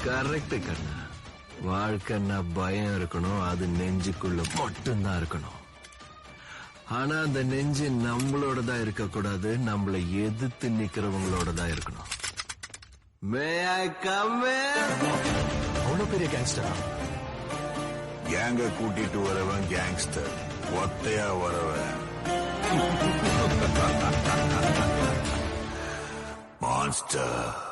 Correct கண்ணா. வாழ்க்கைன்னா பயம் இருக்கணும், அது நெஞ்சுக்குள்ள மட்டும்தான் இருக்கணும். ஆனா அந்த நெஞ்சு நம்மளோடதான் இருக்க கூடாது, நம்மளை எதிர்த்து நிக்கிறவங்களோடதான் இருக்கணும். மே ஐ கம்? அவ்வளவு பெரிய கேங்ஸ்டரா? கேங்க கூட்டிட்டு வரவன் கேங்ஸ்டர், ஒத்தையா வரவன் மான்ஸ்டர்.